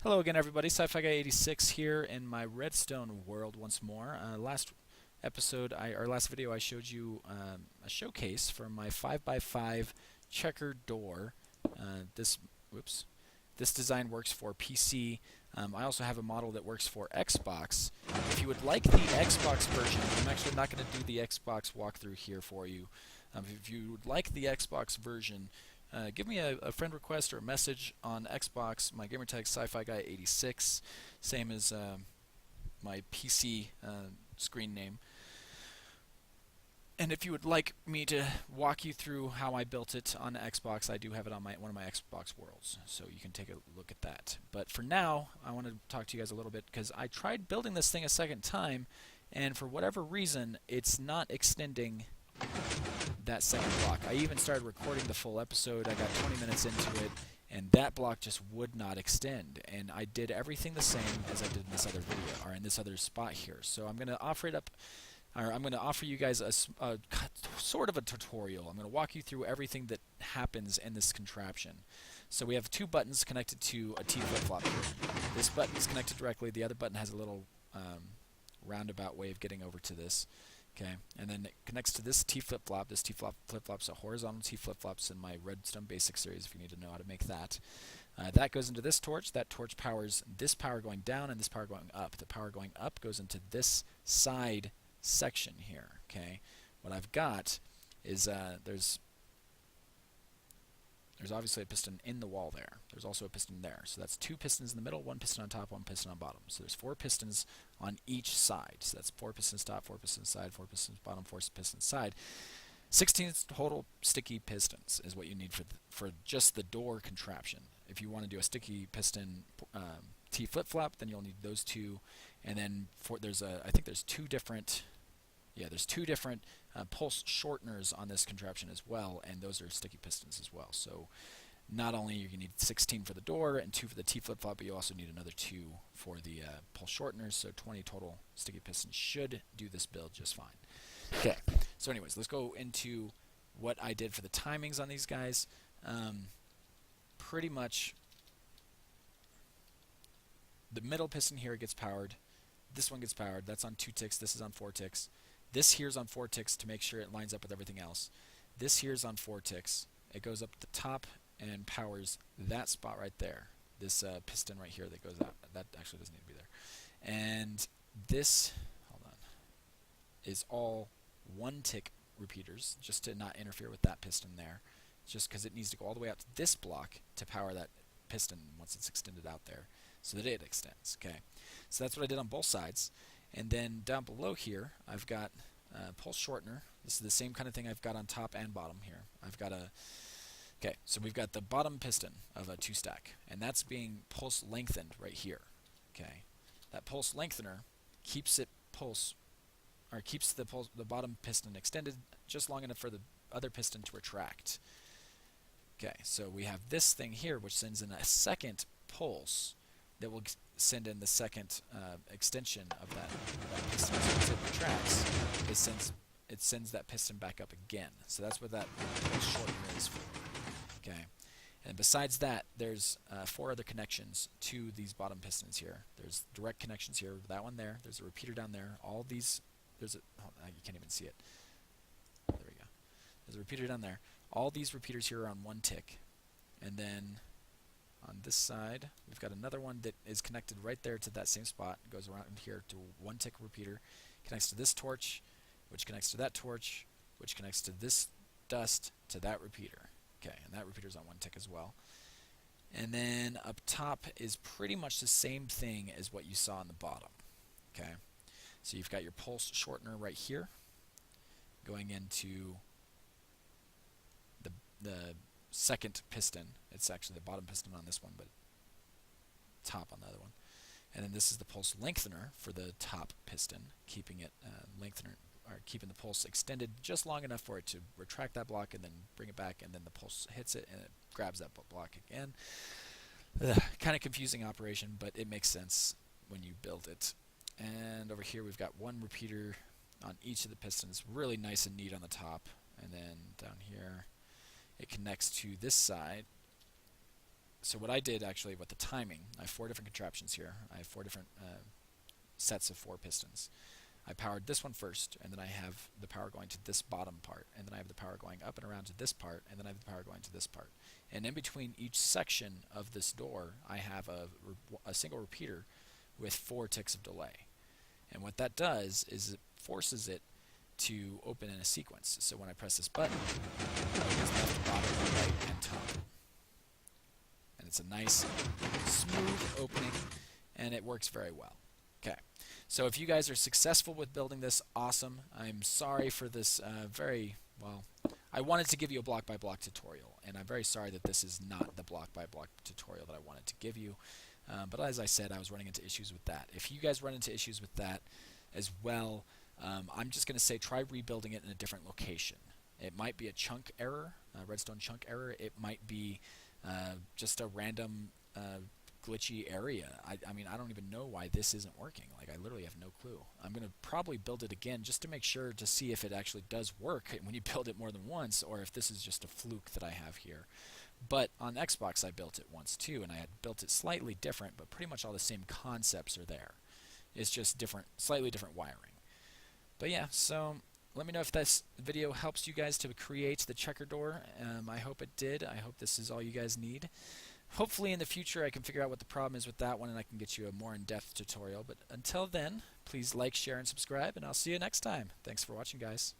Hello again, everybody. Sci-Fi Guy 86 here in my Redstone world once more. Last video, I showed you a showcase for my 5x5 checkered door. This, whoops, this design works for PC. I also have a model that works for Xbox. If you would like the Xbox version, I'm actually not going to do the Xbox walkthrough here for you. If you would like the Xbox version, give me a friend request or a message on Xbox. My gamertag Sci-Fi Guy 86, same as my PC screen name. And if you would like me to walk you through how I built it on Xbox, I do have it on one of my Xbox worlds, so you can take a look at that. But for now, I want to talk to you guys a little bit because I tried building this thing a second time, and for whatever reason, it's not extending that second block. I even started recording the full episode. I got 20 minutes into it, and that block just would not extend. And I did everything the same as I did in this other video, or in this other spot here. So I'm going to offer it up, or I'm going to offer you guys a sort of a tutorial. I'm going to walk you through everything that happens in this contraption. So we have two buttons connected to a T flip-flop here. This button is connected directly. The other button has a little roundabout way of getting over to this. Okay, and then it connects to this T flip-flop. This T flip-flop's a horizontal T flip-flops in my Redstone Basic series if you need to know how to make that. That goes into this torch. That torch powers this power going down and this power going up. The power going up goes into this side section here. Okay, what I've got is there's obviously a piston in the wall there. There's also a piston there. So that's two pistons in the middle, one piston on top, one piston on bottom. So there's four pistons on each side. So that's four pistons top, four pistons side, four pistons bottom, four pistons side. 16 total sticky pistons is what you need for just the door contraption. If you want to do a sticky piston T flip-flop, then you'll need those two. And then I think there's two different pulse shorteners on this contraption as well, and those are sticky pistons as well. So not only you need 16 for the door and 2 for the T flip-flop, but you also need another 2 for the pulse shorteners, so 20 total sticky pistons should do this build just fine. Okay, so anyways, let's go into what I did for the timings on these guys. Pretty much the middle piston here gets powered. This one gets powered. That's on 2 ticks. This is on 4 ticks. This here's on 4 ticks to make sure it lines up with everything else. This here's on 4 ticks. It goes up the top and powers that spot right there. This piston right here that goes out. That actually doesn't need to be there. And this, hold on, is all 1 tick repeaters, just to not interfere with that piston there. Just because it needs to go all the way out to this block to power that piston once it's extended out there, so that it extends. Okay, so that's what I did on both sides. And then down below here, I've got pulse shortener. This is the same kind of thing I've got on top and bottom here. Okay, so we've got the bottom piston of a 2-stack, and that's being pulse lengthened right here. Okay, that pulse lengthener keeps the bottom piston extended just long enough for the other piston to retract. Okay, so we have this thing here, which sends in a second pulse that will send in the second extension of that piston. So as it retracts, it sends that piston back up again. So that's what that shortener is for. Okay, and besides that, there's 4 other connections to these bottom pistons here. There's direct connections here. That one there. There's a repeater down there. All these. You can't even see it. There we go. There's a repeater down there. All these repeaters here are on 1 tick, and then on this side, we've got another one that is connected right there to that same spot. It goes around here to 1 tick repeater, connects to this torch, which connects to that torch, which connects to this dust to that repeater. Okay, and that repeater's on 1 tick as well. And then up top is pretty much the same thing as what you saw on the bottom. Okay, so you've got your pulse shortener right here, going into the second piston. It's actually the bottom piston on this one, but top on the other one. And then this is the pulse lengthener for the top piston, keeping it keeping the pulse extended just long enough for it to retract that block and then bring it back, and then the pulse hits it and it grabs that block again. Kind of confusing operation, but it makes sense when you build it. And over here we've got 1 repeater on each of the pistons, really nice and neat on the top, and then down here it connects to this side So what I did actually with the timing, I have 4 different contraptions here. I have 4 different sets of 4 pistons. I powered this one first, and then I have the power going to this bottom part, and then I have the power going up and around to this part, and then I have the power going to this part. And in between each section of this door, I have a single repeater with 4 ticks of delay. And what that does is it forces it to open in a sequence. So when I press this button, it opens left, bottom, right, and top. And it's a nice, smooth opening, and it works very well. Okay, so if you guys are successful with building this, awesome. I'm sorry for this I wanted to give you a block-by-block tutorial, and I'm very sorry that this is not the block-by-block tutorial that I wanted to give you. But as I said, I was running into issues with that. If you guys run into issues with that as well, I'm just going to say try rebuilding it in a different location. It might be a chunk error, a redstone chunk error. It might be just a random glitchy area. I mean, I don't even know why this isn't working. Like, I literally have no clue. I'm going to probably build it again just to make sure to see if it actually does work when you build it more than once, or if this is just a fluke that I have here. But on Xbox, I built it once too, and I had built it slightly different, but pretty much all the same concepts are there. It's just different, slightly different wiring. But yeah, so let me know if this video helps you guys to create the checker door. I hope it did. I hope this is all you guys need. Hopefully in the future I can figure out what the problem is with that one and I can get you a more in-depth tutorial. But until then, please like, share, and subscribe, and I'll see you next time. Thanks for watching, guys.